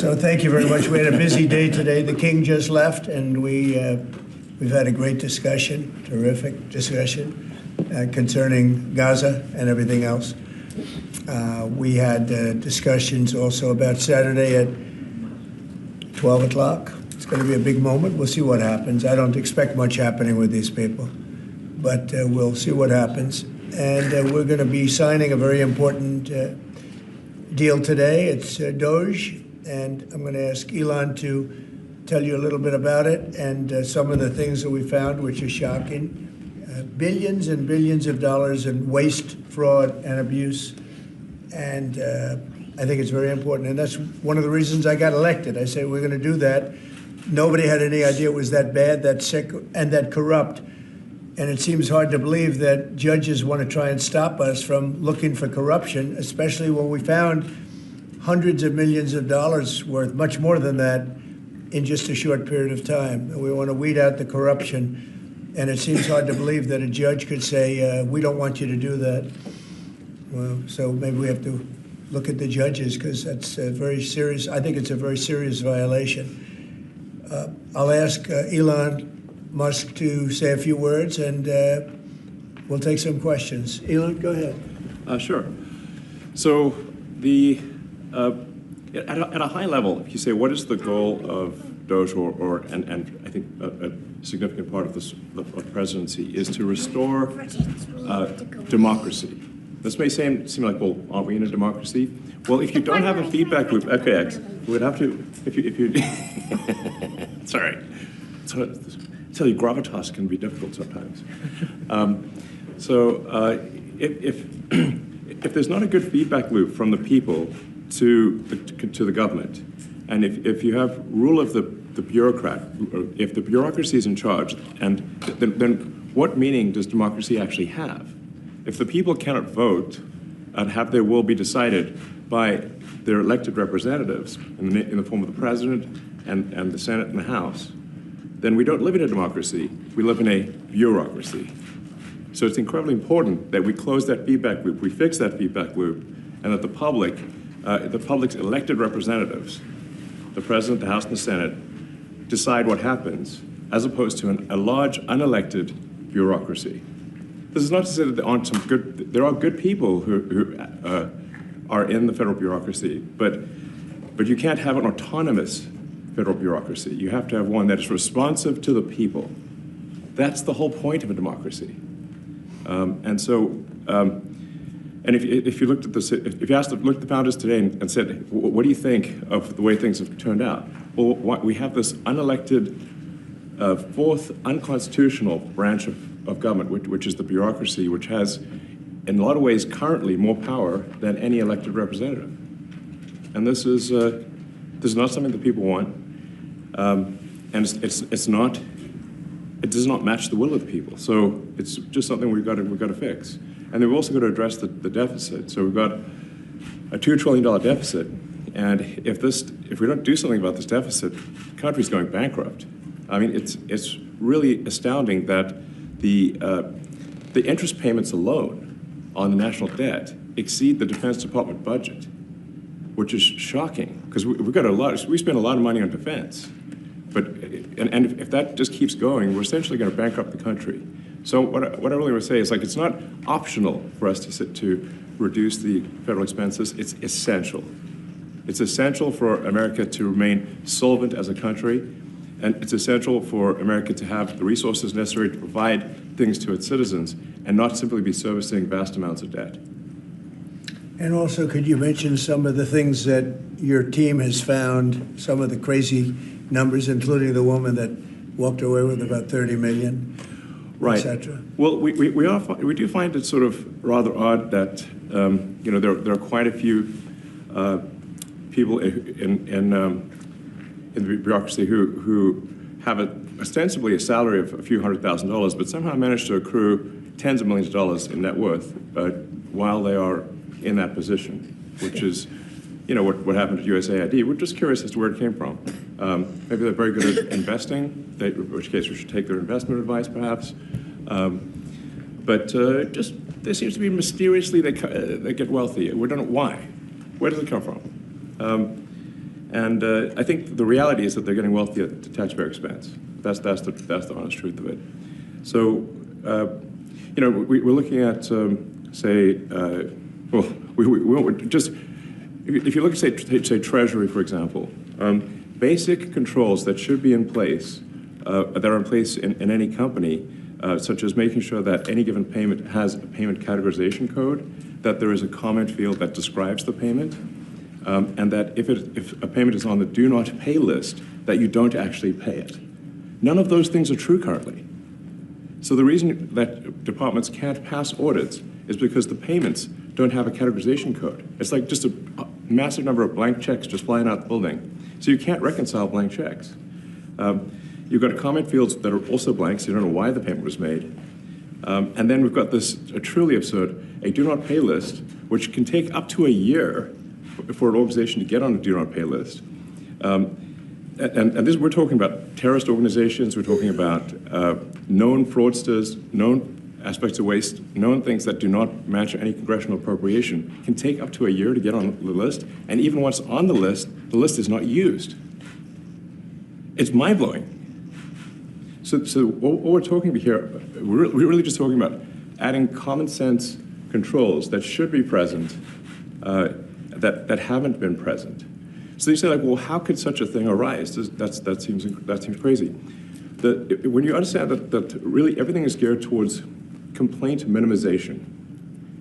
So thank you very much. We had a busy day today. The king just left, and we've had a great discussion, terrific discussion concerning Gaza and everything else. We had discussions also about Saturday at 12 o'clock. It's going to be a big moment. We'll see what happens. I don't expect much happening with these people, but we'll see what happens. And we're going to be signing a very important deal today. It's Doge, and I'm going to ask Elon to tell you a little bit about it and some of the things that we found, which are shocking. Billions and billions of dollars in waste, fraud, and abuse. And I think it's very important. And that's one of the reasons I got elected. I said, we're going to do that. Nobody had any idea it was that bad, that sick, and that corrupt. And it seems hard to believe that judges want to try and stop us from looking for corruption, especially when we found hundreds of millions of dollars worth, much more than that, in just a short period of time. And we want to weed out the corruption. And it seems hard to believe that a judge could say, we don't want you to do that. Well, so maybe we have to look at the judges, because that's a very serious, I think it's a very serious violation. I'll ask Elon Musk to say a few words, and we'll take some questions. Elon, go ahead. Sure. So at a high level, if you say what is the goal of Doge, and I think a significant part of the presidency is to restore democracy. This may seem like, well, aren't we in a democracy? Well, if you don't have a feedback loop, okay, X, we would have to, if you sorry. Tell you, gravitas can be difficult sometimes. If there's not a good feedback loop from the people to the government, and if you have rule of the bureaucrat, if the bureaucracy is in charge, and then what meaning does democracy actually have? If the people cannot vote and have their will be decided by their elected representatives in the form of the president and the Senate and the House, then we don't live in a democracy, we live in a bureaucracy. So it's incredibly important that we close that feedback loop, we fix that feedback loop, and that the public's elected representatives, the president, the House, and the Senate, decide what happens, as opposed to a large, unelected bureaucracy. This is not to say that there are good people who are in the federal bureaucracy, but you can't have an autonomous federal bureaucracy. You have to have one that is responsive to the people. That's the whole point of a democracy. And if you looked at if you looked at the founders today and said, what do you think of the way things have turned out? Well, we have this unelected, fourth unconstitutional branch of government, which is the bureaucracy, which has, in a lot of ways, currently more power than any elected representative. And this is not something that people want. And it does not match the will of the people. So it's just something we've got to fix. And then we've also got to address the deficit. So we've got a $2 trillion deficit, and if we don't do something about this deficit, the country's going bankrupt. I mean, it's really astounding that the interest payments alone on the national debt exceed the Defense Department budget, which is shocking, because we spend a lot of money on defense. But if that just keeps going, we're essentially going to bankrupt the country. So what I really want to say is, like, it's not optional for us to reduce the federal expenses. It's essential. It's essential for America to remain solvent as a country, and it's essential for America to have the resources necessary to provide things to its citizens and not simply be servicing vast amounts of debt. And also, could you mention some of the things that your team has found, some of the crazy numbers, including the woman that walked away with about $30 million, right, etc.? Well, we do find it sort of rather odd that there are quite a few people in the bureaucracy who have ostensibly a salary of a few $100,000, but somehow manage to accrue tens of millions of dollars in net worth while they are in that position, which is, what happened at USAID. We're just curious as to where it came from. Maybe they're very good at investing, in which case we should take their investment advice, perhaps. But just there seems to be mysteriously they get wealthy. We don't know why. Where does it come from? And I think the reality is that they're getting wealthy at the taxpayer expense. That's the honest truth of it. So, we're looking at, if you look at, say Treasury, for example, basic controls that should be in place, that are in place in any company, such as making sure that any given payment has a payment categorization code, that there is a comment field that describes the payment, and that if a payment is on the do not pay list, that you don't actually pay it. None of those things are true currently. So the reason that departments can't pass audits is because the payments don't have a categorization code. It's like just a massive number of blank checks just flying out the building. So you can't reconcile blank checks. You've got comment fields that are also blank, so you don't know why the payment was made. And then we've got this truly absurd, a do not pay list, which can take up to a year for an organization to get on a do not pay list. And this, we're talking about terrorist organizations, we're talking about known fraudsters, known aspects of waste, known things that do not match any congressional appropriation, can take up to a year to get on the list, and even once on the list is not used. It's mind-blowing. So what we're talking about here, we're really just talking about adding common sense controls that should be present, that haven't been present. So you say, like, well, how could such a thing arise? That seems crazy. When you understand that really everything is geared towards complaint minimization,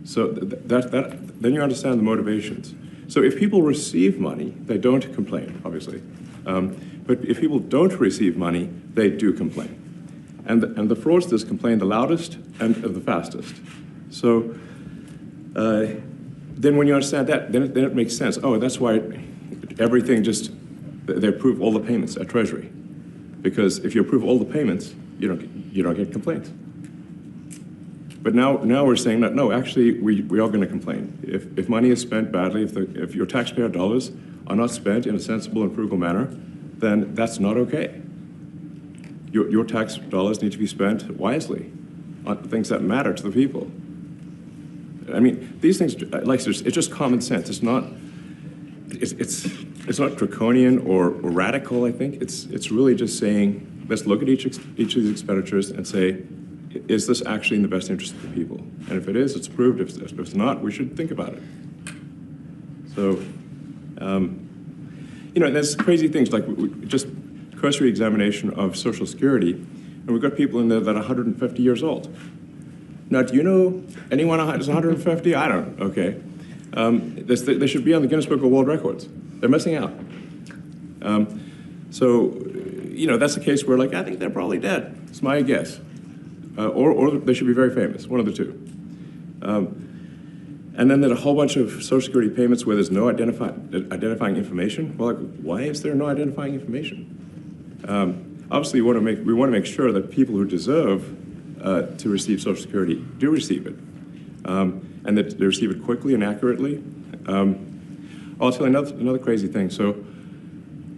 so then you understand the motivations. So if people receive money, they don't complain, obviously. But if people don't receive money, they do complain. And the fraudsters complain the loudest and the fastest. So then when you understand that, then it makes sense. Oh, that's why everything they approve all the payments at Treasury. Because if you approve all the payments, you don't get complaints. But now we're saying that, no, actually, we are going to complain. If money is spent badly, if your taxpayer dollars are not spent in a sensible and frugal manner, then that's not okay. Your tax dollars need to be spent wisely on things that matter to the people. I mean, these things, like, it's just common sense. It's not draconian or radical, I think. It's really just saying, let's look at each of these expenditures and say, is this actually in the best interest of the people? And if it is, it's approved. If it's not, we should think about it. So, there's crazy things like just cursory examination of Social Security, and we've got people in there that are 150 years old. Now, do you know anyone who's 150? I don't. Okay. They should be on the Guinness Book of World Records. They're missing out. That's a case where, like, I think they're probably dead. It's my guess. Or they should be very famous, one of the two. And then there's a whole bunch of Social Security payments where there's no identifying information. Well, like, why is there no identifying information? Obviously, we want to make sure that people who deserve to receive Social Security do receive it, and that they receive it quickly and accurately. I'll tell you another crazy thing. So,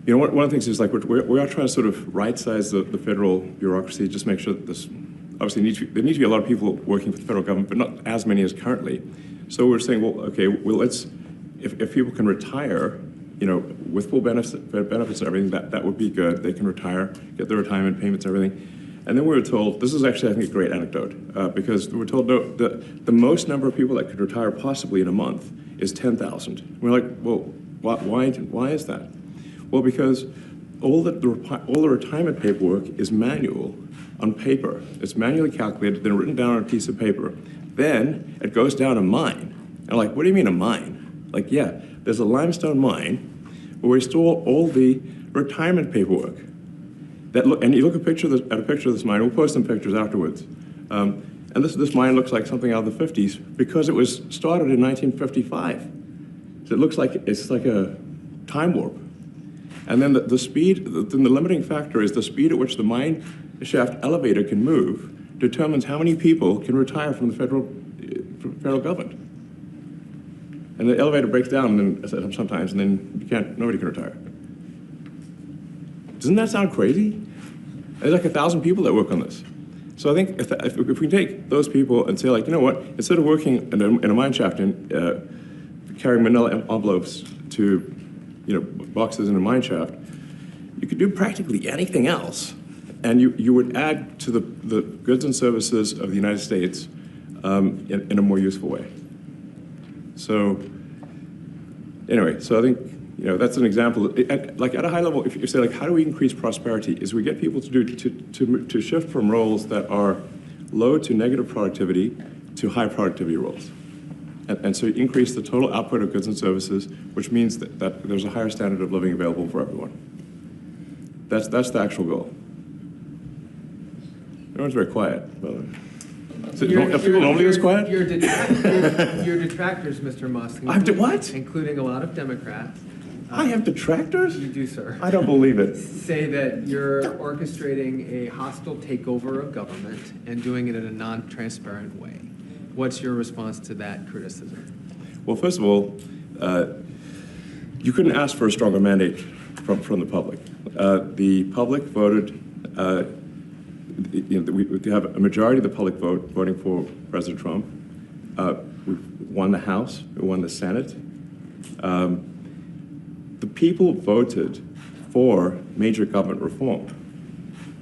one of the things is, like, we are trying to sort of right-size the federal bureaucracy, just make sure that this. Obviously, there need to be a lot of people working for the federal government, but not as many as currently. So we're saying, well, okay, if people can retire, with full benefits and everything, that would be good. They can retire, get their retirement payments and everything. And then we were told, this is actually, I think, a great anecdote, because we were told, no, the most number of people that could retire possibly in a month is 10,000. We're like, well, why is that? Well, because all the retirement paperwork is manual on paper. It's manually calculated, then written down on a piece of paper. Then it goes down a mine. And I'm like, what do you mean a mine? Like, yeah, there's a limestone mine where we store all the retirement paperwork. And you look at a picture of this mine. We'll post some pictures afterwards. And this mine looks like something out of the 50s because it was started in 1955. So it looks like it's like a time warp. And then the speed, the limiting factor is the speed at which the mine shaft elevator can move determines how many people can retire from the federal government. And the elevator breaks down sometimes, and then nobody can retire. Doesn't that sound crazy? There's like 1,000 people that work on this. So I think if we take those people and say, like, you know what, instead of working in a mine shaft and carrying manila envelopes to boxes in a mine shaft. You could do practically anything else, and you would add to the goods and services of the United States in a more useful way. So anyway, so I think that's an example. Like at a high level, if you say like, how do we increase prosperity? Is we get people to shift from roles that are low to negative productivity to high productivity roles. And so you increase the total output of goods and services, which means that there's a higher standard of living available for everyone. That's the actual goal. Everyone's very quiet, by the way. Are people normally this quiet? Your detractors, Mr. Musk, what? including a lot of Democrats. I have detractors? You do, sir. I don't believe it. Say that you're orchestrating a hostile takeover of government and doing it in a non-transparent way. What's your response to that criticism? Well, first of all, you couldn't ask for a stronger mandate from the public. The public voted. We have a majority of the public voting for President Trump. We won the House. We won the Senate. The people voted for major government reform.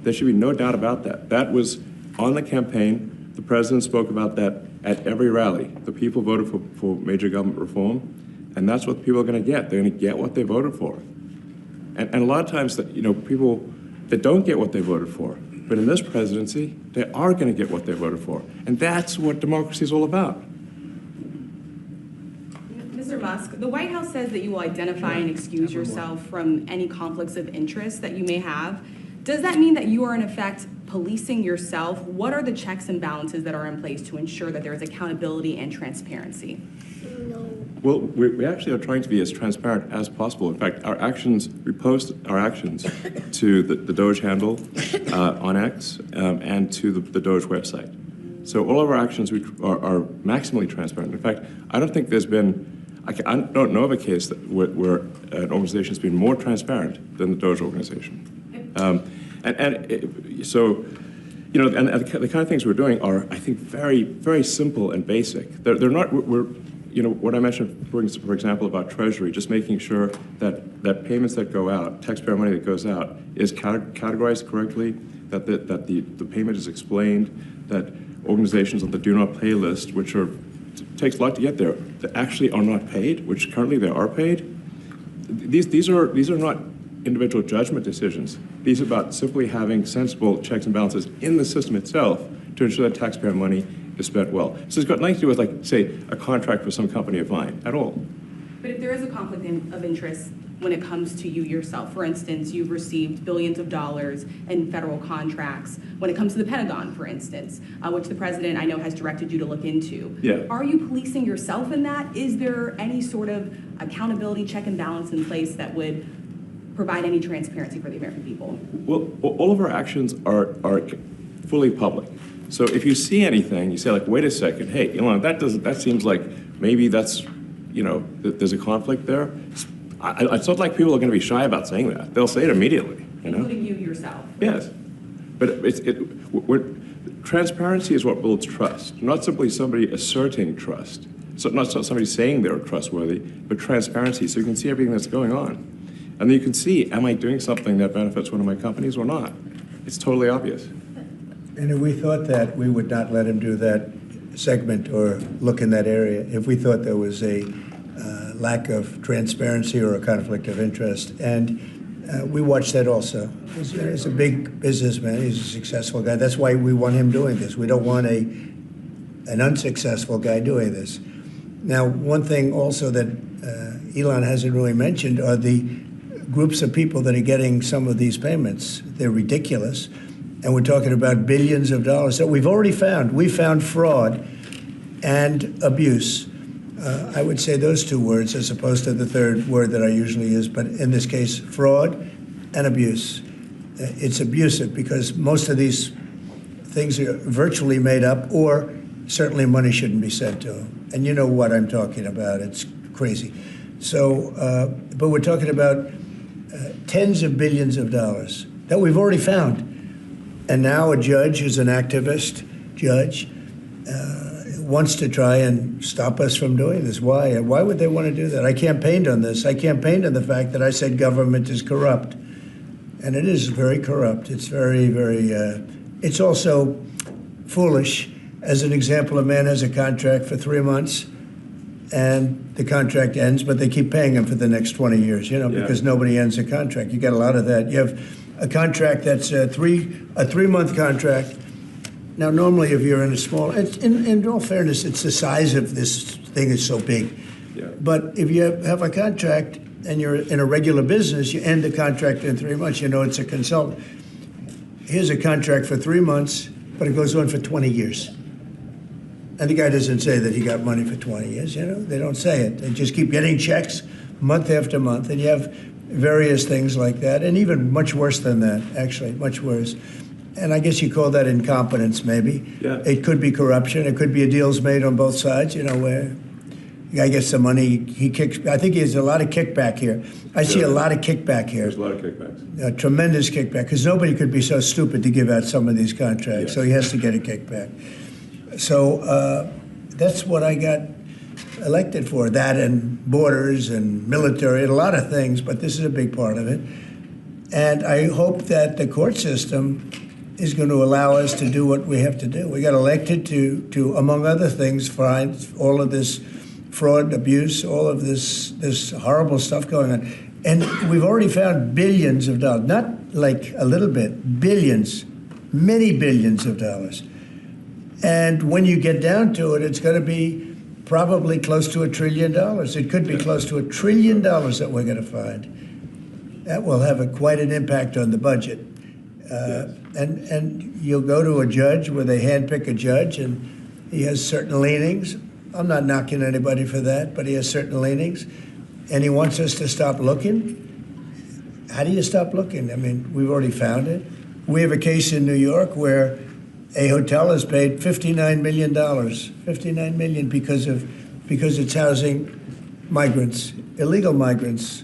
There should be no doubt about that. That was on the campaign. The president spoke about that at every rally. The people voted for major government reform, and that's what people are going to get. They're going to get what they voted for. And a lot of times, people that don't get what they voted for, but in this presidency, they are going to get what they voted for. And that's what democracy is all about. Mr. Musk, the White House says that you will identify and excuse yourself from any conflicts of interest that you may have. Does that mean that you are, in effect, policing yourself? What are the checks and balances that are in place to ensure that there is accountability and transparency? Well, we actually are trying to be as transparent as possible. In fact, we post our actions to the Doge handle on X and to the Doge website. So all of our actions are maximally transparent. In fact, I don't think there's been, I don't know of a case where an organization has been more transparent than the Doge organization. So, the kind of things we're doing are, I think, very, very simple and basic. They're not, what I mentioned, for example, about Treasury, just making sure that payments that go out, taxpayer money that goes out, is categorized correctly, that the payment is explained, that organizations on the do not pay list, which takes a lot to get there, that actually are not paid, which currently they are paid. These are not individual judgment decisions. These are about simply having sensible checks and balances in the system itself to ensure that taxpayer money is spent well. So it's got nothing to do with, like, say, a contract for some company of mine at all. But if there is a conflict of interest when it comes to you yourself, for instance, you've received billions of dollars in federal contracts when it comes to the Pentagon, for instance, which the president, I know, has directed you to look into. Yeah. Are you policing yourself in that? Is there any sort of accountability check and balance in place that would provide any transparency for the American people? Well, all of our actions are fully public. So if you see anything, you say, like, wait a second, hey, Elon, that seems like maybe that's, there's a conflict there. It's not like people are going to be shy about saying that. They'll say it immediately. Including you yourself. Yes. But transparency is what builds trust, not simply somebody asserting trust. So not somebody saying they're trustworthy, but transparency, so you can see everything that's going on. And then you can see, am I doing something that benefits one of my companies or not? It's totally obvious. And if we thought that, we would not let him do that segment or look in that area. If we thought there was a lack of transparency or a conflict of interest. And we watched that also. He's a big businessman. He's a successful guy. That's why we want him doing this. We don't want an unsuccessful guy doing this. Now, one thing also that Elon hasn't really mentioned are the groups of people that are getting some of these payments. They're ridiculous. And we're talking about billions of dollars that we've already found. We found fraud and abuse. I would say those two words as opposed to the third word that I usually use, but in this case, fraud and abuse. It's abusive because most of these things are virtually made up, or certainly money shouldn't be sent to them. And you know what I'm talking about. It's crazy. So, but we're talking about tens of billions of dollars that we've already found. And now a judge who's an activist judge wants to try and stop us from doing this. Why? Why would they want to do that? I campaigned on this. I campaigned on the fact that I said government is corrupt. And it is very corrupt. It's very, very, it's also foolish. As an example, a man has a contract for 3 months and the contract ends, but they keep paying him for the next 20 years, because nobody ends a contract. You get a lot of that. You have a contract that's a 3-month contract. Now, normally, if you're in a small, in all fairness, it's the size of this thing is so big. Yeah. But if you have a contract and you're in a regular business, you end the contract in 3 months. It's a consultant. Here's a contract for 3 months, but it goes on for 20 years. And the guy doesn't say that he got money for 20 years, They don't say it. They just keep getting checks month after month. And you have various things like that, and even much worse than that, actually, much worse. And I guess you call that incompetence, maybe. Yeah. It could be corruption. It could be a deal's made on both sides, where the guy gets some money, he kicks. I think there's a lot of kickback here. I see a lot of kickback here. There's a lot of kickbacks. A tremendous kickback, because nobody could be so stupid to give out some of these contracts. Yes. So he has to get a kickback. So that's what I got elected for, that and borders and military and a lot of things, but this is a big part of it. And I hope that the court system is going to allow us to do what we have to do. We got elected to among other things, find all of this fraud, abuse, all of this horrible stuff going on. And we've already found billions of dollars, not like a little bit, billions, many billions of dollars. And when you get down to it, it's going to be probably close to $1 trillion. It could be close to $1 trillion that we're going to find. That will have quite an impact on the budget. And you'll go to a judge where they handpick a judge, and he has certain leanings. I'm not knocking anybody for that, but he has certain leanings. And he wants us to stop looking. How do you stop looking? I mean, we've already found it. We have a case in New York where a hotel has paid $59 million, $59 million because it's housing migrants, illegal migrants,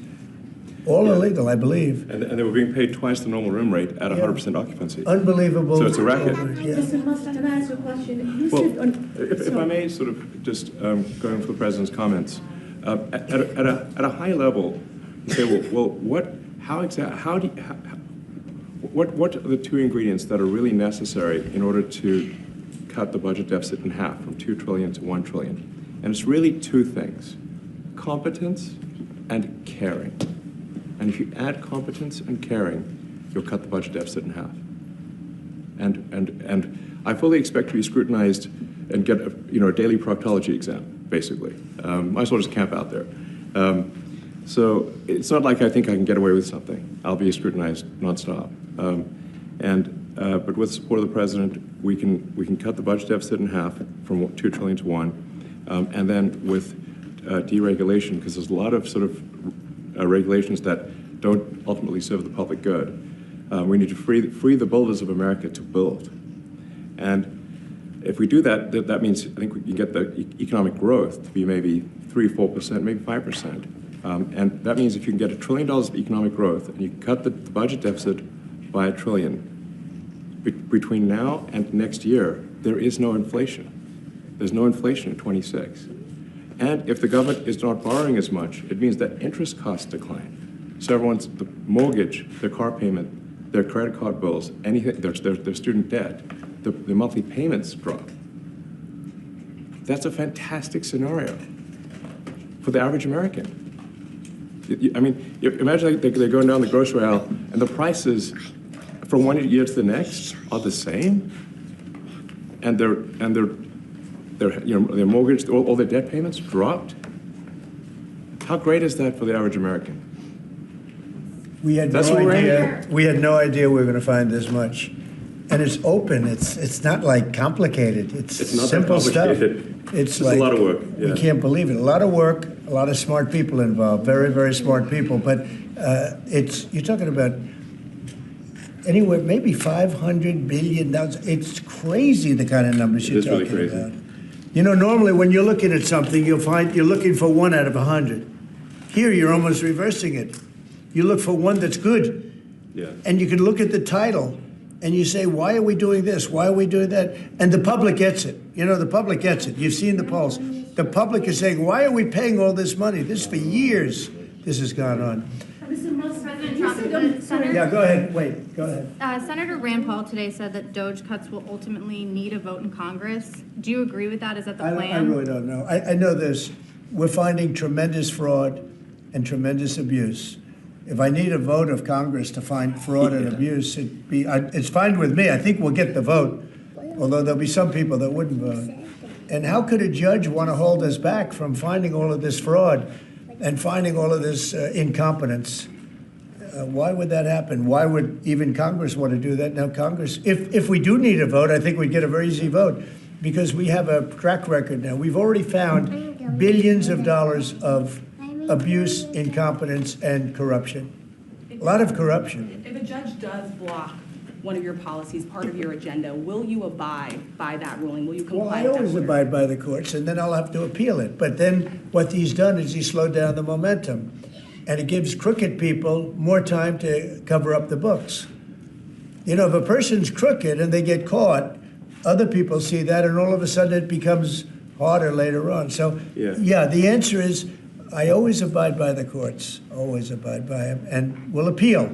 all illegal, I believe. And they were being paid twice the normal room rate at 100% occupancy. Unbelievable. So it's a racket. Mr. Musk, can I ask you a question? You Well, said if I may sort of just going for the president's comments, at a high level, you say, what are the two ingredients that are really necessary in order to cut the budget deficit in half from 2 trillion to 1 trillion? And it's really two things: competence and caring. And if you add competence and caring, you'll cut the budget deficit in half. And I fully expect to be scrutinized and get a daily proctology exam, basically. Might as well just camp out there. So it's not like I think I can get away with something. I'll be scrutinized nonstop. But with the support of the president, we can cut the budget deficit in half from 2 trillion to 1, and then with deregulation, because there's a lot of sort of regulations that don't ultimately serve the public good. We need to free the builders of America to build, and if we do that, that means I think we can get the economic growth to be maybe 3-4%, maybe 5%, and that means if you can get $1 trillion of economic growth and you can cut the budget deficit by $1 trillion, between now and next year, there is no inflation. There's no inflation in 26. And if the government is not borrowing as much, it means that interest costs decline. So the mortgage, their car payment, their credit card bills, anything, their student debt, the monthly payments drop. That's a fantastic scenario for the average American. I mean, imagine they're going down the grocery aisle and the prices from one year to the next are the same, and their mortgage, all their debt payments dropped. How great is that for the average American? We had That's no what we're idea. We had no idea we were going to find this much, and it's open. It's not like complicated. It's not that simple stuff. complicated. It's a like lot of work. Yeah. You can't believe it. A lot of work. A lot of smart people involved. Very, very smart people. But you're talking about anywhere maybe $500 billion. It's crazy the kind of numbers you're talking really crazy. about. Normally when you're looking at something, you'll find you're looking for 1 out of 100. Here, you're almost reversing it. You look for one that's good. Yeah. And you can look at the title and you say, why are we doing this? Why are we doing that? And the public gets it. You know, the public gets it. You've seen the polls. The public is saying, why are we paying all this money? This for years, this has gone on. Mr. Musk, President you Trump, said the Senator, Yeah, go ahead. Wait, go ahead. Senator Rand Paul today said that DOJ cuts will ultimately need a vote in Congress. Do you agree with that? Is that the I plan? really don't know. I know this. We're finding tremendous fraud and tremendous abuse. If I need a vote of Congress to find fraud and abuse, it's fine with me. I think we'll get the vote, although there'll be some people that wouldn't vote. And how could a judge want to hold us back from finding all of this fraud and finding all of this incompetence? Why would that happen? Why would even Congress want to do that? Now, Congress, if we do need a vote, I think we'd get a very easy vote because we have a track record now. We've already found billions of dollars of abuse, incompetence, and corruption. A lot of corruption. If a judge does block one of your policies, part of your agenda, will you abide by that ruling? Will you comply Well, I with that always order? abide by the courts, and then I'll have to appeal it. But then what he's done is he slowed down the momentum. And it gives crooked people more time to cover up the books. You know, if a person's crooked and they get caught, other people see that, and all of a sudden it becomes harder later on. So, yeah, the answer is I always abide by the courts, always abide by them, and will appeal.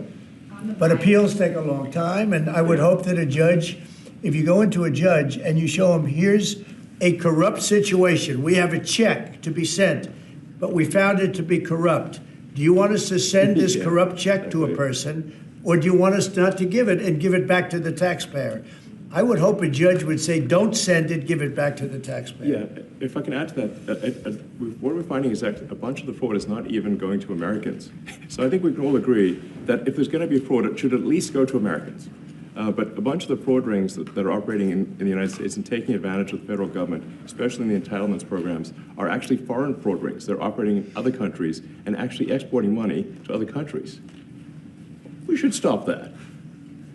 But appeals take a long time, and I would hope that a judge, if you go into a judge and you show him, here's a corrupt situation, we have a check to be sent, but we found it to be corrupt. Do you want us to send this corrupt check to a person, or do you want us not to give it and give it back to the taxpayer? I would hope a judge would say, don't send it, give it back to the taxpayer. Yeah, if I can add to that, what we're finding is that a bunch of the fraud is not even going to Americans. So I think we can all agree that if there's going to be fraud, it should at least go to Americans. But a bunch of the fraud rings that are operating in the United States and taking advantage of the federal government, especially in the entitlements programs, are actually foreign fraud rings. They're operating in other countries and actually exporting money to other countries. We should stop that.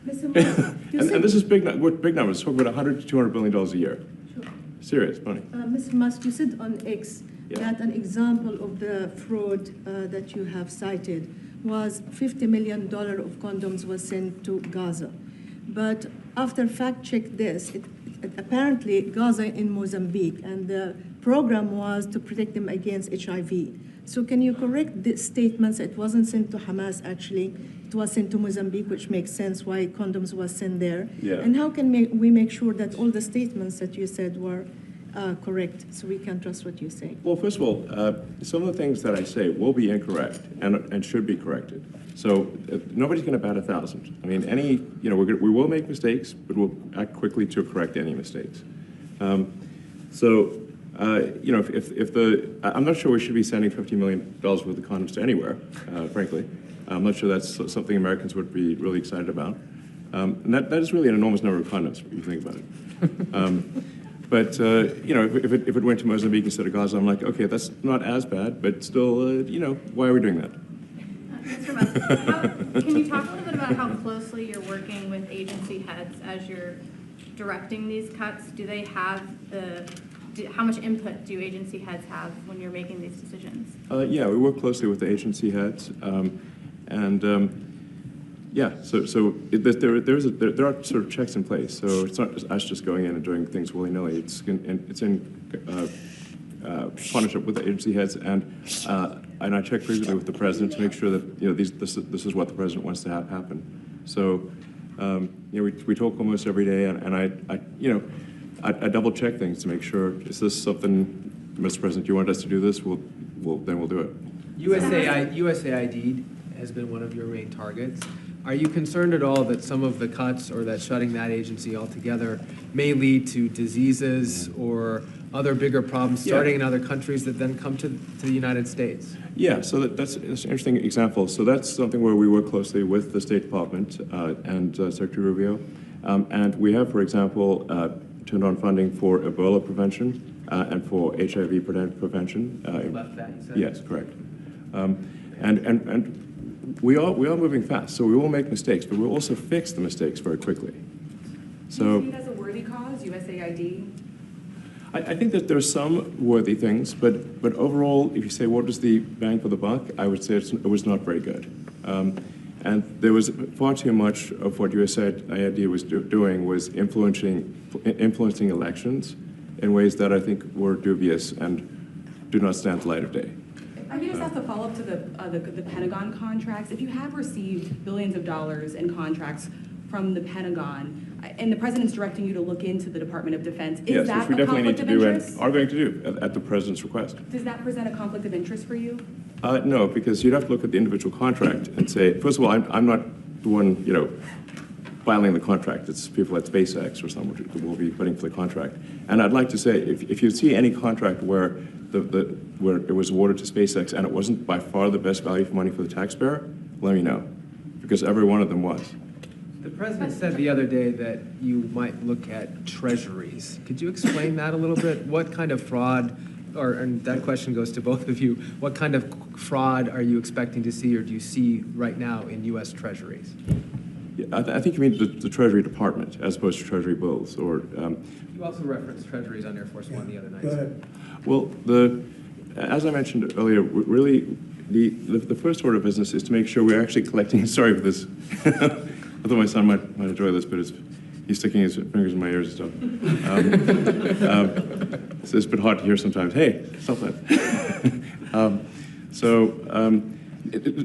Mr. Musk, And this is big numbers. We're talking about $100 to $200 billion a year. Sure. Serious money. Mr. Musk, you said on X that an example of the fraud that you have cited was $50 million of condoms was sent to Gaza. But after fact check this, apparently Gaza in Mozambique, and the program was to protect them against HIV. So can you correct the statements? It wasn't sent to Hamas actually. It was sent to Mozambique, which makes sense why condoms was sent there. Yeah. And how can we make sure that all the statements that you said were correct, so we can trust what you say? Well, first of all, some of the things that I say will be incorrect and should be corrected. So nobody's going to bat 1,000. I mean, we will make mistakes, but we'll act quickly to correct any mistakes. I'm not sure we should be sending $50 million worth of condoms to anywhere, frankly. I'm not sure that's something Americans would be really excited about. And that is really an enormous number of condoms, if you think about it. If it went to Mozambique instead of Gaza, I'm like, okay, that's not as bad, but still, why are we doing that? Mr. Musk, can you talk a little bit about how closely you're working with agency heads as you're directing these cuts? Do they have how much input do agency heads have when you're making these decisions? Yeah, we work closely with the agency heads, there are sort of checks in place. So it's not just us just going in and doing things willy-nilly. It's in partnership with the agency heads, and I check frequently with the president to make sure that this is what the president wants to have happen. So we talk almost every day, and I double check things to make sure, is this something, Mr. President, you want us to do this? Then we'll do it. USAID has been one of your main targets. Are you concerned at all that some of the cuts or that shutting that agency altogether may lead to diseases or other bigger problems starting in other countries that then come to the United States? Yeah, so that's an interesting example. So that's something where we work closely with the State Department and Secretary Rubio. And we have, for example, turned on funding for Ebola prevention and for HIV prevention. You left that, you said? Yes, correct. And we are moving fast, so we will make mistakes, but we'll also fix the mistakes very quickly. So, do you see it as a worthy cause, USAID? I think that there are some worthy things, but overall, if you say what was the bang for the buck, I would say it was not very good. And there was far too much of what USAID was doing was influencing elections in ways that I think were dubious and do not stand the light of day. I can just ask a follow-up to the Pentagon contracts. If you have received billions of dollars in contracts from the Pentagon, and the president's directing you to look into the Department of Defense, is Yes, that which we a definitely need conflict to of do and interest? are going to do at the president's request. Does that present a conflict of interest for you? No, because you'd have to look at the individual contract and say, first of all, I'm not the one, filing the contract. It's people at SpaceX or someone who will be putting for the contract. And I'd like to say, if you see any contract where where it was awarded to SpaceX and it wasn't by far the best value for money for the taxpayer, let me know, because every one of them was. The president said the other day that you might look at treasuries. Could you explain that a little bit? What kind of fraud, and that question goes to both of you, what kind of fraud are you expecting to see or do you see right now in U.S. treasuries? Yeah, I think you mean the Treasury Department as opposed to Treasury bills, or. You also referenced treasuries on Air Force One the other night. Go ahead. Well, as I mentioned earlier, really the first order of business is to make sure we're actually collecting. Sorry for this. I thought my son might enjoy this, but he's sticking his fingers in my ears and stuff. So it's a bit hard to hear sometimes. Hey, stop that.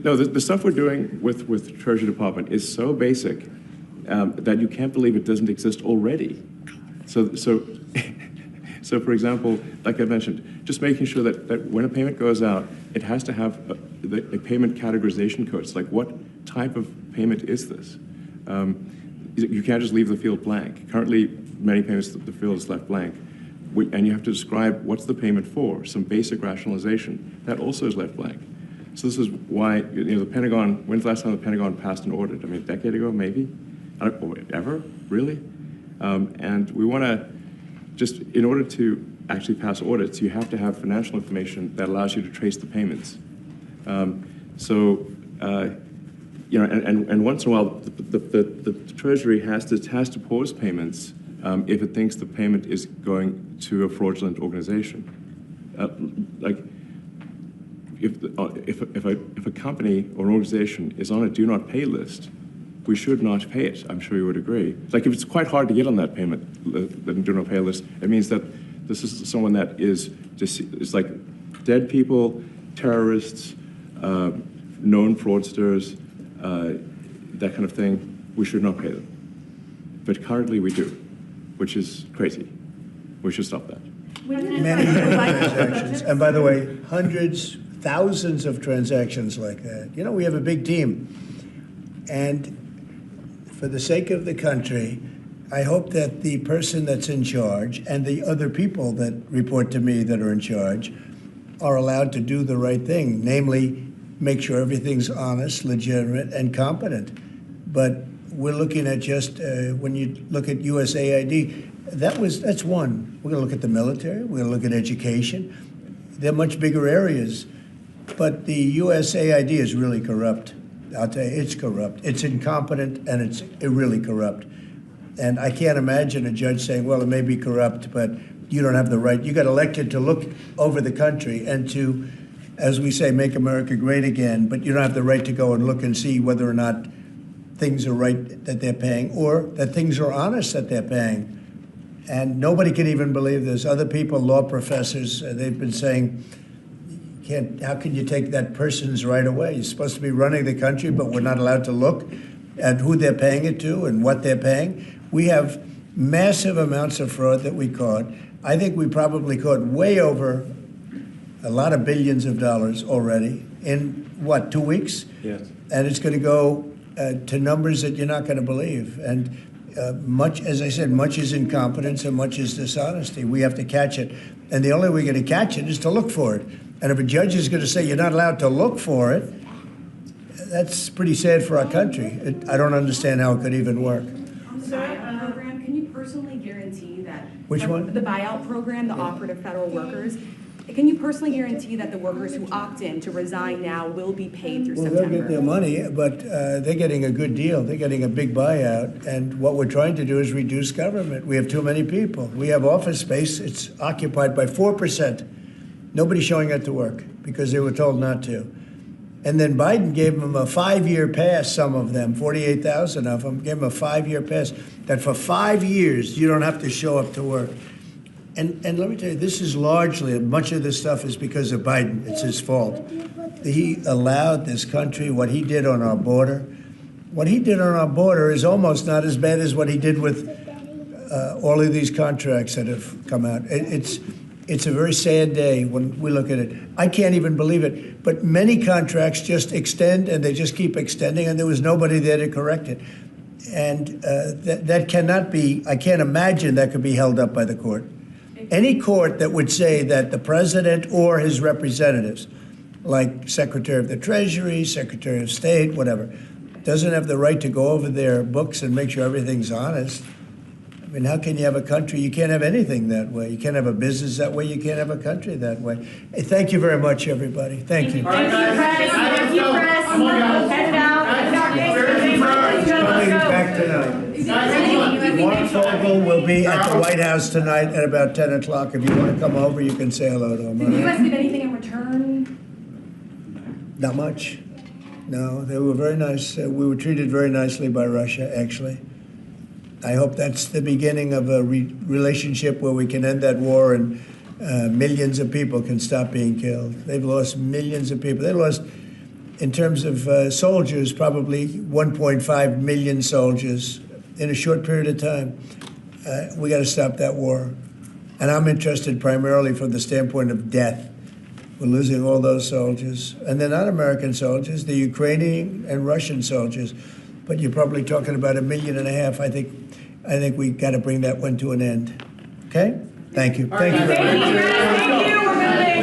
No, the stuff we're doing with the Treasury Department is so basic that you can't believe it doesn't exist already. So for example, like I mentioned, just making sure that when a payment goes out, it has to have a payment categorization code. It's like, what type of payment is this? You can't just leave the field blank. Currently, many payments, the field is left blank. And you have to describe what's the payment for, some basic rationalization. That also is left blank. So this is why, the Pentagon, when's the last time the Pentagon passed an audit? I mean, a decade ago, maybe? Ever? Really? And we want to just, in order to actually pass audits, you have to have financial information that allows you to trace the payments. And once in a while, the Treasury has to pause payments if it thinks the payment is going to a fraudulent organization. If a company or an organization is on a do not pay list, we should not pay it. I'm sure you would agree. Like, if it's quite hard to get on that payment, the do not pay list, it means that this is someone that is just, it's like dead people, terrorists, known fraudsters, that kind of thing. We should not pay them. But currently we do, which is crazy. We should stop that. Many transactions. And by the way, hundreds, thousands of transactions like that. We have a big team. And for the sake of the country, I hope that the person that's in charge and the other people that report to me that are in charge are allowed to do the right thing, namely make sure everything's honest, legitimate, and competent. But we're looking at just, when you look at USAID, that's one. We're going to look at the military. We're going to look at education. They're much bigger areas. But the USAID is really corrupt. I'll tell you, it's corrupt. It's incompetent, and it's really corrupt. And I can't imagine a judge saying, well, it may be corrupt, but you don't have the right. You got elected to look over the country and to, as we say, make America great again, but you don't have the right to go and look and see whether or not things are right that they're paying or that things are honest that they're paying. And nobody can even believe this. Other people, law professors, they've been saying, how can you take that person's right away? You're supposed to be running the country, but we're not allowed to look at who they're paying it to and what they're paying. We have massive amounts of fraud that we caught. I think we probably caught way over a lot of billions of dollars already in, 2 weeks? Yes. And it's going to go to numbers that you're not going to believe. And much, as I said, much is incompetence and much is dishonesty. We have to catch it. And the only way we're going to catch it is to look for it. And if a judge is going to say you're not allowed to look for it, that's pretty sad for our country. I don't understand how it could even work. On the buyout program, can you personally guarantee that? Which one? The buyout program, the operative federal workers. Can you personally guarantee that the workers who opt in to resign now will be paid through September? Well, they'll get their money, but they're getting a good deal. They're getting a big buyout. And what we're trying to do is reduce government. We have too many people. We have office space. It's occupied by 4%. Nobody's showing up to work because they were told not to. And then Biden gave them a 5-year pass, some of them, 48,000 of them, gave them a 5-year pass, that for 5 years, you don't have to show up to work. And let me tell you, this is largely, much of this stuff is because of Biden. It's his fault. He allowed this country, what he did on our border. What he did on our border is almost not as bad as what he did with all of these contracts that have come out. It's a very sad day when we look at it. I can't even believe it. But many contracts just extend and they just keep extending, and there was nobody there to correct it. And that cannot be, I can't imagine that could be held up by the court. Any court that would say that the president or his representatives, like Secretary of the Treasury, Secretary of State, whatever, doesn't have the right to go over their books and make sure everything's honest. I mean, how can you have a country? You can't have anything that way. You can't have a business that way. You can't have a country that way. Hey, thank you very much, everybody. Thank you. Thank you, press. Thank you, press. Head out. Coming back tonight. Mark Vogel will be at the White House tonight at about 10 o'clock. If you want to come over, you can say hello to him. Did you guys get anything in return? Not much. No, they were very nice. We were treated very nicely by Russia, actually. I hope that's the beginning of a relationship where we can end that war and millions of people can stop being killed. They've lost millions of people. They lost, in terms of soldiers, probably 1.5 million soldiers in a short period of time. We got to stop that war. And I'm interested primarily from the standpoint of death. We're losing all those soldiers. And they're not American soldiers, they're Ukrainian and Russian soldiers. But you're probably talking about 1.5 million. I think we got to bring that one to an end. Okay? Thank you. Thank you very much. Thank you. We're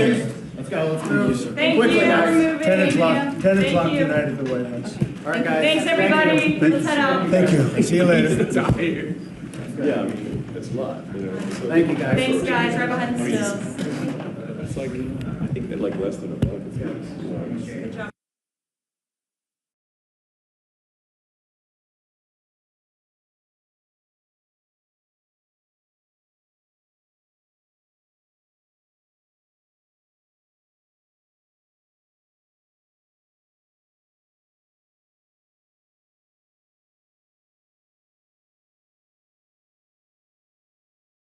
moving. Let's go, let's move. Thank you. We're moving. 10 o'clock Thank tonight you. at the White House. All right, guys. Thanks, everybody. Let's head out. Thank you. See you later. Yeah, I mean, it's a lot, you know. So Thank you, guys. Thanks, guys. Right behind the stills. it's like, I think they're like less than a month. Good job.